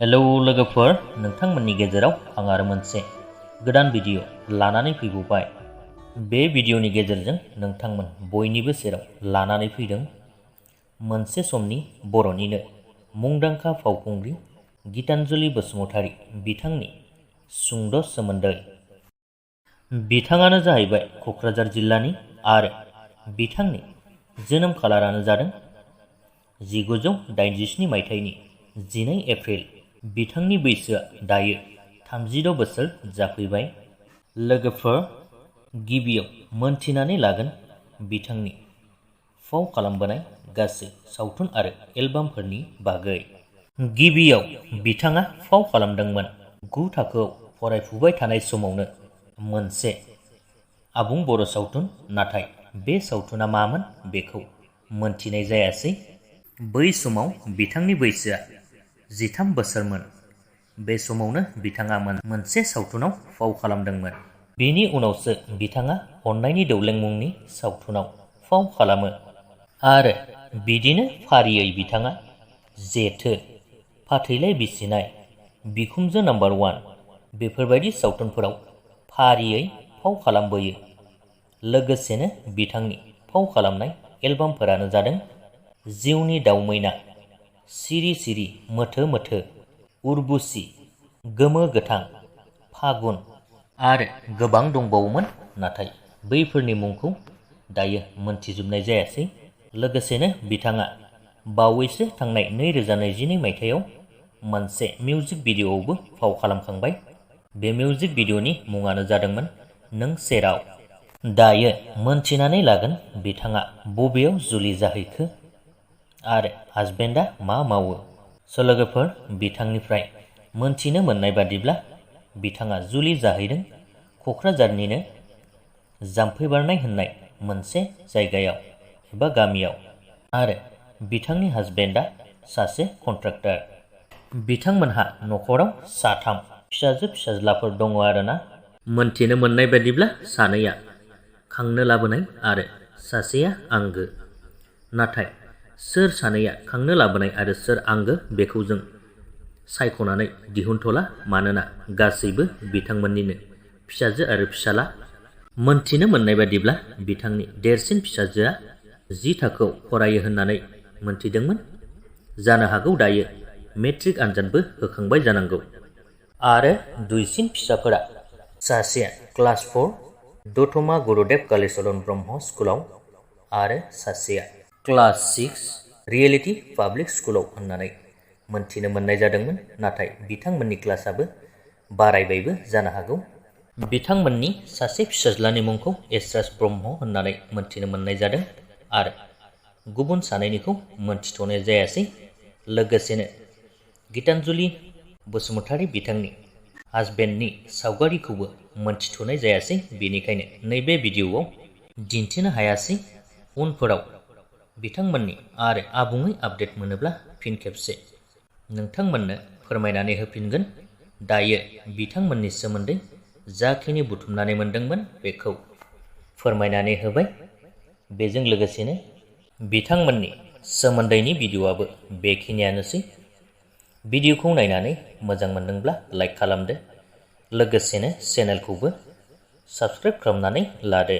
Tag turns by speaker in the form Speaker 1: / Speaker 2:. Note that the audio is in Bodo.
Speaker 1: हेलौ लोगोफोर, नोंथांमोननि गेजेराव आं आरो मोनसे गोदान भिडिअ लानानै फैबावबाय। बे भिडिअनि गेजेरजों नोंथांमोन बयनिबो सेराव लानानै फैदों मोनसे समनि बर'निनो मुंदांखा फावखुंग्रि गितानजलि बसुमतारी बिथांनि सुंद' सोमोन्दै। बिथाङानो जाहैबाय क'क्राझार जिल्लानि आरो बिथांनि जोनोम खालारानो जादों 1987 मायथाइनि 12 एप्रिल। बिथांनि बैसोआ दायो 36 बोसोर जाफैबाय। लोगोफोर, गिबियाव मोनथिनानै लागोन बिथांनि फाव खालामबोनाय गासै सावथुन आरो एलबामफोरनि बागै। गिबियाव बिथाङा फाव खालामदोंमोन 9 थाखोआव फरायफुबाय थानाय समावनो मोनसे आबुं बर' सावथुन, नाथाय बे सावथुना मामोन बेखौ मोनथिनाय जायासै। बै समाव बिथांनि बैसोआ 13 बोसोरमोन। बे समावनो बिथाङा मोनसे सावथुनाव फाव खालामदोंमोन। बेनि उनावसो बिथाङा अननायनि दौलें मुंनि सावथुनाव फाव खालामो आरो बिदिनो फारियै बिथाङा जेथो, फाथैलाय बिसिनाय, बिखुमजो नम्बर 1 बेफोरबायदि सावथुनफोराव फारियै फाव खालामबोयो। लोगोसेनो बिथांनि फाव खालामनाय एलबामफोरानो जादों जिउनि दाउ मैना, सिरि सिरि मोथो मोथो, उर्बुसि, गोमो गोथां, फागुन आरो गोबां दंबावोमोन, नाथाय बैफोरनि मुंखौ दायो मोनथिजोबनाय जायासै। लोगोसेनो बिथाङा बावैसो थांनाय 2022 मायथाइयाव मोनसे मिउजिक भिडिअआवबो फाव खालामखांबाय। बे मिउजिक भिडिअनि मुङानो जादोंमोन नों सेराव। दायो मोनथिनानै लागोन बिथाङा बबेयाव जुलि जाहैखो आरो हासबेन्डआ मा मावो। लोगोफोर, बिथांनिफ्राय मोनथिनो मोननाय बादिब्ला बिथाङा जुलि जाहैदों क'क्राझारनिनो जाम्फै बारनाय होननाय मोनसे जायगायाव एबा गामियाव, आरो बिथांनि हासबेन्डआ सासे कन्ट्राक्टर। बिथांमोनहा न'खराव 3 फिसाजो फिसाज्लाफोर दङ आरोना। मोनथिनो मोननाय बादिब्ला सानैया खांनो लाबोनाय आरो सासेया आंगो। नाथाय सोर सानैया खांनो लाबोनाय आरो सोर आंगो बेखौ जों सायख'नानै दिहुनथ'ला, मानोना गासैबो बिथांमोननिनो फिसाजो आरो फिसाला। मोनथिनो मोननाय बादिब्ला बिथांनि देरसिन फिसाजोआ 10 थाखोआव फरायो होननानै मोनथिदोंमोन। जानो हागौ दायो मेट्रिक आनजादबो होखांबाय जानांगौ। आरो दुइसिन फिसाफोरा सासेया क्लास 4 दतमा गुरुदेव कालिचरण ब्रह्म स्कुलाव आरो सासेया क्लास 6 रियेलिटि पाब्लिक स्कुलाव होननानै मोनथिनो मोननाय जादोंमोन। नाथाय बिथांमोननि क्लासआबो बारायबायबो जानो हागौ। बिथांमोननि सासे फिसाज्लानि मुंखौ एसराज ब्रह्म होननानै मोनथिनो मोननाय जादों आरो गुबुन सानैनिखौ मोनथिथ'नाय जायासै। लोगोसेनो गितानजलि बसुमतारी बिथांनि हासबेन्डनि सावगारिखौबो मोनथिथ'नाय जायासै। बेनिखायनो नैबे भिडिअआव दिन्थिनो हायासै। उनफोराव बिथांमोननि आरो आबुङै आपडेट मोनोब्ला फिन खेबसे नोंथांमोननो फोरमायनानै होफिनगोन। दायो बिथांमोननि सोमोन्दै जाखिनि बुथुमनानै मोनदोंमोन बेखौ फोरमायनानै होबाय। बेजों लोगोसेनो बिथांमोननि सोमोन्दैनि भिडिअआबो बेखिनियानोसै। भिडिअखौ नायनानै मोजां मोनदोंब्ला लाइक खालामदो, लोगोसेनो चेनेलखौबो साबस्क्राइब खालामनानै लादो।